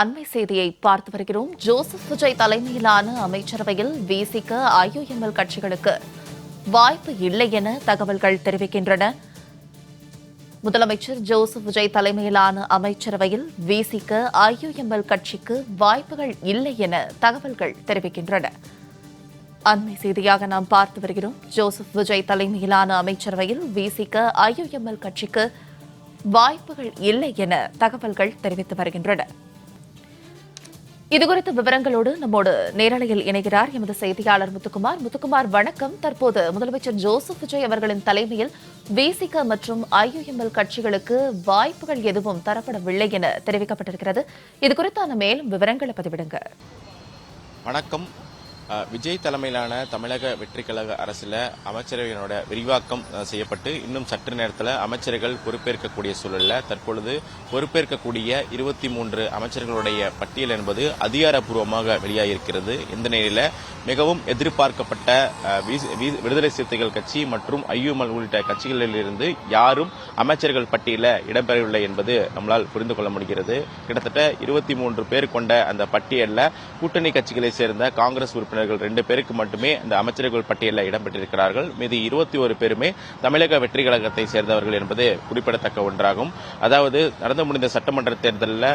அண்மை செய்தியை பார்த்து வருகிறோம். ஜோசப் விஜய் தலைமையிலான அமைச்சரவையில் விசிக ஐயுஎம்எல் கட்சிகளுக்கு வாய்ப்பு இல்லை என தகவல்கள் தெரிவிக்கின்றன. முதலமைச்சர் ஜோசப் விஜய் தலைமையிலான அமைச்சரவையில் விசிக ஐயுஎம்எல் கட்சிக்கு வாய்ப்புகள் இல்லை என தகவல்கள் தெரிவிக்கின்றன. அண்மை செய்தியாக நாம் பார்த்து வருகிறோம். ஜோசப் விஜய் தலைமையிலான அமைச்சரவையில் விசிக ஐயுஎம்எல் கட்சிக்கு வாய்ப்புகள் இல்லை என தகவல்கள் தெரிவித்து வருகின்றன. இதுகுறித்த விவரங்களோடு நம்மோடு நேரலையில் இணைகிறார் எமது செய்தியாளர் முத்துக்குமார். முத்துக்குமார், வணக்கம். தற்போது முதலமைச்சர் ஜோசப் விஜய் அவர்களின் தலைமையில் விசிக மற்றும் ஐயுஎம்எல் கட்சிகளுக்கு வாய்ப்புகள் எதுவும் தரப்படவில்லை என தெரிவிக்கப்பட்டிருக்கிறது. இதுகுறித்தான மேலும் விவரங்களை பதிவிடுங்க. வணக்கம். விஜய் தலைமையிலான தமிழக வெற்றி கழக அரசுல அமைச்சரவையினோட விரிவாக்கம் செய்யப்பட்டு இன்னும் சற்று நேரத்தில் அமைச்சர்கள் பொறுப்பேற்கக்கூடிய சூழல்ல தற்பொழுது பொறுப்பேற்கக்கூடிய 23 அமைச்சர்களுடைய பட்டியல் என்பது அதிகாரப்பூர்வமாக வெளியாகியிருக்கிறது. இந்த நிலையில மிகவும் எதிர்பார்க்கப்பட்ட விடுதலை சிறுத்தைகள் கட்சி மற்றும் ஐயுஎம்எல் உள்ளிட்ட கட்சிகளில் இருந்து யாரும் அமைச்சர்கள் பட்டியலில் இடம்பெறவில்லை என்பது நம்மளால் புரிந்து கொள்ள முடிகிறது. கிட்டத்தட்ட 23 பேர் கொண்ட அந்த பட்டியலில் கூட்டணி கட்சிகளை சேர்ந்த காங்கிரஸ் உறுப்பினர்கள் 2 பேருக்கு மட்டுமே இந்த அமைச்சர்கள் பட்டியலில் இடம்பெற்றிருக்கிறார்கள். மீதி 21 பேருமே தமிழக வெற்றி கழகத்தை சேர்ந்தவர்கள் என்பது குறிப்பிடத்தக்க ஒன்றாகும். அதாவது நடந்து முடிந்த சட்டமன்ற தேர்தலில்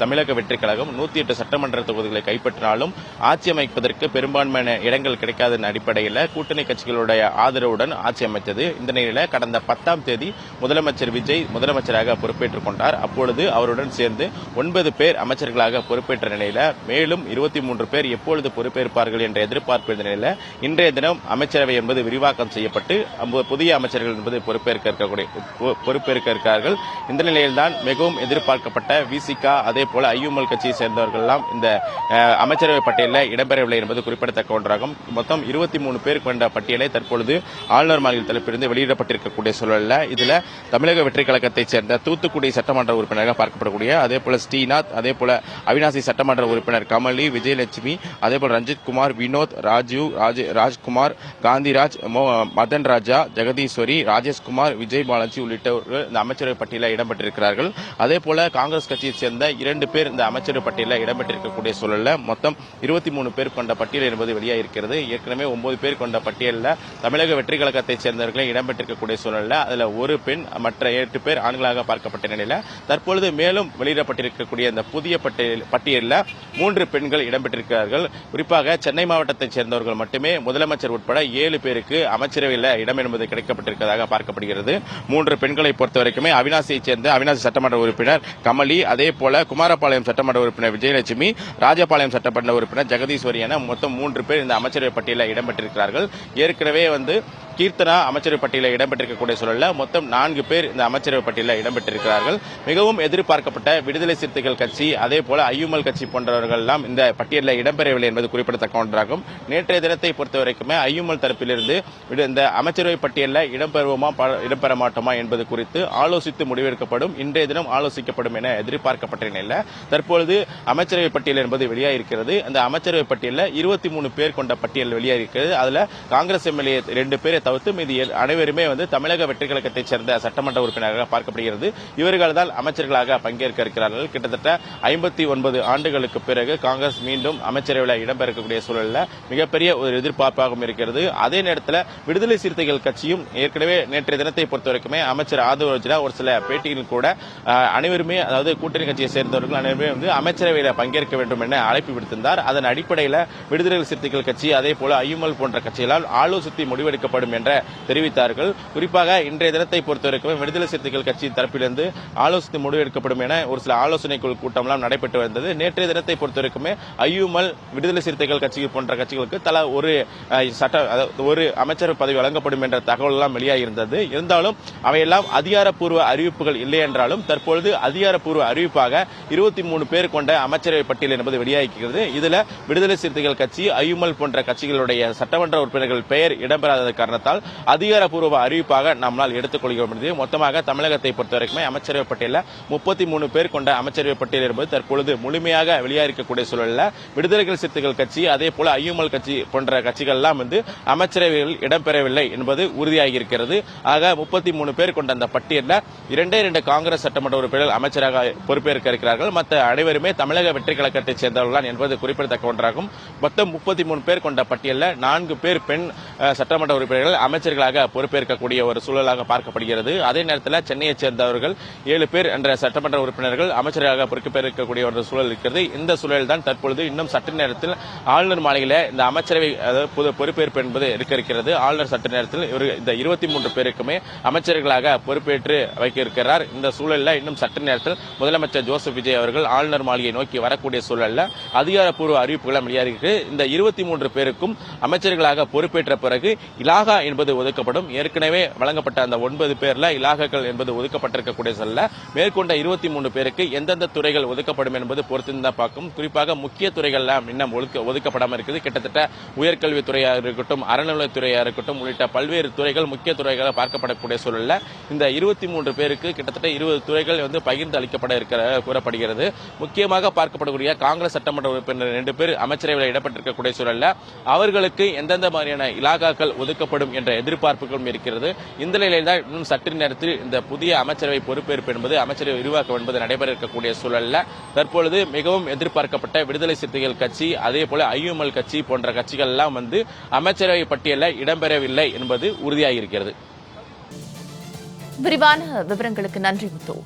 தமிழக வெற்றி கழகம் 108 சட்டமன்ற தொகுதிகளை கைப்பற்றினாலும் ஆட்சி அமைப்பதற்கு பெரும்பான்மையான இடங்கள் கிடைக்காத அடிப்படையில் கூட்டணி கட்சிகளுடைய ஆதரவுடன் ஆட்சி அமைத்தது. இந்த நிலையில் கடந்த 10ஆம் தேதி முதலமைச்சர் விஜய் முதலமைச்சராக பொறுப்பேற்றுக் கொண்டார். அப்பொழுது அவருடன் சேர்ந்து 9 பேர் அமைச்சர்களாக பொறுப்பேற்ற நிலையில் மேலும் 23 பேர் எப்பொழுது பொறுப்பேற்பார்கள் என்ற எதிர்பார்ப்பு இருந்த நிலையில் இன்றைய தினம் அமைச்சரவை என்பது விரிவாக்கம் செய்யப்பட்டு புதிய அமைச்சர்கள் என்பது பொறுப்பேற்க இருக்கிறார்கள். இந்த நிலையில்தான் மிகவும் எதிர்பார்க்கப்பட்ட விசிக அதே போல ஐயுஎம்எல் கட்சியை சேர்ந்தவர்கள் எல்லாம் இந்த அமைச்சரவை பட்டியலில் இடம்பெறவில்லை என்பது குறிப்பிடத்தக்க ஒன்றாகும். மொத்தம் 23 பேர் கொண்ட பட்டியலை தற்பொழுது ஆளுநர் மாளிகை தரப்பிலிருந்து வெளியிடப்பட்டிருக்கக்கூடிய சூழலில் இதுல தமிழக வெற்றி கழகத்தை சேர்ந்த தூத்துக்குடி சட்டமன்ற உறுப்பினராக பார்க்கப்படக்கூடிய அதே போல ஸ்ரீநாத், அதே போல அவினாசி சட்டமன்ற உறுப்பினர் கமலி, விஜயலட்சுமி, அதே போல ரஞ்சித் குமார், வினோத், ராஜ்குமார், காந்திராஜ், மதன் ராஜா, ஜெகதீஸ்வரி, ராஜேஷ்குமார், விஜய் பாலாஜி உள்ளிட்டவர்கள் இந்த அமைச்சரவை பட்டியலில் இடம்பெற்றிருக்கிறார்கள். அதே போல காங்கிரஸ் கட்சியை சேர்ந்த 2 பேர் இந்த அமைச்சரவை பட்டியலில் இடம்பெற்றிருக்கக்கூடிய சூழலில் மொத்தம் 23 பேர் கொண்ட பட்டியல் என்பது வெளியாகிருக்கிறது. ஏற்கனவே 9 பேர் கொண்ட பட்டியலில் தமிழக வெற்றி கழகத்தை சேர்ந்தவர்களை இடம்பெற்றிருக்கக்கூடிய சூழலில் அதுல ஒரு பெண், மற்ற 8 பேர் ஆண்களாக பார்க்கப்பட்ட நிலையில் தற்பொழுது மேலும் வெளியிடப்பட்டிருக்கக்கூடிய இந்த புதிய பட்டியலில் 3 பெண்கள் இடம்பெற்றிருக்கிறார்கள். குறிப்பாக சென்னை மாவட்டத்தைச் சேர்ந்தவர்கள் மட்டுமே முதலமைச்சர் உட்பட 7 பேருக்கு அமைச்சரவையில் இடம் என்பது கிடைக்கப்பட்டிருப்பதாக பார்க்கப்படுகிறது. 3 பெண்களை பொறுத்தவரைக்குமே அவினாசியைச் சேர்ந்த அவினாசி சட்டமன்ற உறுப்பினர் கமலி, அதே போல குமாரபாளையம் சட்டமன்ற உறுப்பினர் விஜயலட்சுமி, ராஜபாளையம் சட்டமன்ற உறுப்பினர் ஜெகதீஸ்வரி என மொத்தம் 3 பேர் இந்த அமைச்சரவை பட்டியலில் இடம்பெற்றிருக்கிறார்கள். ஏற்கனவே கீர்த்தனா அமைச்சரவை பட்டியலில் இடம்பெற்றிருக்கக்கூடிய சூழலில் மொத்தம் 4 பேர் இந்த அமைச்சரவை பட்டியலில் இடம்பெற்றிருக்கிறார்கள். மிகவும் எதிர்பார்க்கப்பட்ட விடுதலை சிறுத்தைகள் கட்சி அதே போல ஐயுஎம்எல் கட்சி போன்றவர்கள் எல்லாம் இந்த பட்டியலில் இடம்பெறவில்லை என்பது குறிப்பிடத்தக்க ஒன்றாகும். நேற்றைய தினத்தை பொறுத்தவரைக்குமே ஐயுஎம்எல் தரப்பிலிருந்து இந்த அமைச்சரவை பட்டியலில் இடம்பெறுவோமா இடம்பெற மாட்டோமா என்பது குறித்து ஆலோசித்து முடிவெடுக்கப்படும். இன்றைய தினம் ஆலோசிக்கப்படும் என எதிர்பார்க்கப்பட்ட நிலையில் தற்பொழுது அமைச்சரவை பட்டியல் என்பது வெளியாகிருக்கிறது. அந்த அமைச்சரவை பட்டியலில் 23 பேர் கொண்ட பட்டியல் வெளியாகிருக்கிறது. அதுல காங்கிரஸ் எம்எல்ஏ 2 பேரை தவிர்த்து மீது அனைவருமே தமிழக வெற்றி கழகத்தைச் சேர்ந்த சட்டமன்ற உறுப்பினராக பார்க்கப்படுகிறது. இவர்கள் தான் அமைச்சர்களாக பங்கேற்க இருக்கிறார்கள். கிட்டத்தட்ட 59 ஆண்டுகளுக்கு பிறகு காங்கிரஸ் மீண்டும் அமைச்சரவையில் இடம்பெறக்கூடிய சூழலில் மிகப்பெரிய ஒரு எதிர்பார்ப்பாகவும் இருக்கிறது. அதே நேரத்தில் விடுதலை சிறுத்தைகள் கட்சியும் ஏற்கனவே நேற்றைய தினத்தை பொறுத்தவரைக்குமே அமைச்சர் ஆதவ ஒரு சில பேட்டியில் கூட அனைவருமே, அதாவது கூட்டணி கட்சியை சேர்ந்தவர்கள் அனைவருமே அமைச்சரவையில் பங்கேற்க வேண்டும் என அழைப்பு விடுத்திருந்தார். அதன் அடிப்படையில் விடுதலை சிறுத்தைகள் கட்சி அதே போல ஐயுஎம்எல் போன்ற கட்சிகளால் ஆலோசித்து முடிவெடுக்கப்படும் என்ற தெரிவித்தார்கள். குறிப்பாக இன்றைய தினத்தை பொறுத்தவரைக்கும் விடுதலை சிறுத்தைகள் கட்சி தரப்பிலிருந்து ஆலோசித்து முடிவெடுக்கப்படும் என ஒரு சில ஆலோசனை கூட்டம்லாம் நடைபெற்று வந்தது. நேற்றைய தினத்தை பொறுத்தவரைக்குமே ஐயுஎம்எல், விடுதலை சிறுத்தைகள் கட்சி போன்ற கட்சிகளுக்கு தலா ஒரு அமைச்சர் பதவி வழங்கப்படும் என்ற தகவல் எல்லாம் வெளியாகியிருந்தது. இருந்தாலும் அவையெல்லாம் அதிகாரப்பூர்வ அறிவிப்புகள் இல்லை என்றாலும் தற்பொழுது அதிகாரப்பூர்வ அறிவிப்பாக 23 பேர் கொண்ட அமைச்சரவை பட்டியல் என்பது வெளியாகிறது. இதுல விடுதலை சிறுத்தைகள் கட்சி, ஐயுஎம்எல் போன்ற கட்சிகளுடைய சட்டமன்ற உறுப்பினர்கள் பெயர் இடம்பெறாத காரணத்தால் அதிகாரப்பூர்வ அறிவிப்பாக நம்மால் எடுத்துக் கொள்கிறோம். மொத்தமாக தமிழகத்தை பொறுத்தவரைக்குமே அமைச்சரவை பட்டியலில் 33 பேர் கொண்ட அமைச்சரவை பட்டியல் என்பது தற்பொழுது முழுமையாக வெளியாகக்கூடிய சூழலில் விடுதலை சிறுத்தைகள் கட்சி அதே போல போல ஐயுமல் கட்சி போன்ற கட்சிகள் எல்லாம் அமைச்சரவையில் இடம்பெறவில்லை என்பது உறுதியாகியிருக்கிறது. ஆக 33 பேர் கொண்ட அந்த பட்டியலில் 2 காங்கிரஸ் சட்டமன்ற உறுப்பினர்கள் அமைச்சராக பொறுப்பேற்க இருக்கிறார்கள். மற்ற அனைவருமே தமிழக வெற்றி கழகத்தைச் சேர்ந்தவர்கள் என்பது குறிப்பிடத்தக்க ஒன்றாகும். மொத்தம் 33 பேர் கொண்ட பட்டியலில் 4 பேர் பெண் சட்டமன்ற உறுப்பினர்கள் அமைச்சர்களாக பொறுப்பேற்கக்கூடிய ஒரு சூழலாக பார்க்கப்படுகிறது. அதே நேரத்தில் சென்னையைச் சேர்ந்தவர்கள் 7 பேர் என்ற சட்டமன்ற உறுப்பினர்கள் அமைச்சராக பொறுப்பேற்கக்கூடிய ஒரு சூழல் இருக்கிறது. இந்த சூழல் தான் தற்பொழுது இன்னும் சற்று நேரத்தில் ஆளுநர் மாளிகையில் இந்த அமைச்சரவை பொறுப்பேற்பு என்பது இருக்கிறது. ஆளுநர் சற்று நேரத்தில் இந்த 23 பேருக்குமே அமைச்சர்களாக பொறுப்பேற்று வைக்க இருக்கிறார். இந்த சூழலில் இன்னும் சற்று நேரத்தில் முதலமைச்சர் ஜோசப் விஜய் அவர்கள் ஆளுநர் மாளிகையை நோக்கி வரக்கூடிய சூழலில் அதிகாரப்பூர்வ அறிவிப்புகள் வெளியாகிறது. இந்த 23 பேருக்கும் அமைச்சர்களாக பொறுப்பேற்ற பிறகு இலாகா என்பது ஒதுக்கப்படும். ஏற்கனவே வழங்கப்பட்ட அந்த 9 பேர்ல இலாகாக்கள் என்பது ஒதுக்கப்பட்டிருக்கக்கூடிய சொல்ல மேற்கொண்ட 23 பேருக்கு எந்தெந்த துறைகள் ஒதுக்கப்படும் என்பது பொறுத்திருந்தா பார்க்கும். குறிப்பாக முக்கிய துறைகள் இன்னும் ஒதுக்கப்படாமல் இருக்குது. கிட்டத்தட்ட உயர்கல்வித்துறையாக இருக்கட்டும், அறநிலையத்துறையாக இருக்கட்டும் உள்ளிட்ட பல்வேறு துறைகள் முக்கிய துறைகளாக பார்க்கப்படக்கூடிய சூழல்ல இந்த 23 பேருக்கு கிட்டத்தட்ட 20 துறைகள் பகிர்ந்து அளிக்கப்பட இருக்கிற கூறப்படுகிறது. முக்கியமாக பார்க்கப்படக்கூடிய காங்கிரஸ் சட்டமன்ற உறுப்பினர் 2 பேர் அமைச்சரவையில் இடம்பெற்றிருக்கக்கூடிய சூழல்ல அவர்களுக்கு எந்தெந்த மாதிரியான இலாகாக்கள் ஒதுக்கப்படும் என்ற எதிர்பார்ப்புகளும் இருக்கிறது. இந்த நிலையில் தான் இன்னும் சற்று நேரத்தில் இந்த புதிய அமைச்சரவை பொறுப்பேற்பு என்பது அமைச்சரவை விரிவாக்கம் என்பது நடைபெற இருக்கக்கூடிய சூழல்ல தற்பொழுது மிகவும் எதிர்பார்க்கப்பட்ட விடுதலை சிறுத்தைகள் கட்சி, அதே போல ஐயுமல் கட்சி போன்ற கட்சிகள் எல்லாம் அமைச்சரவை பட்டியலில் இடம்பெறவில்லை என்பது உறுதியாகியிருக்கிறது. விரிவான விவரங்களுக்கு நன்றி முத்து.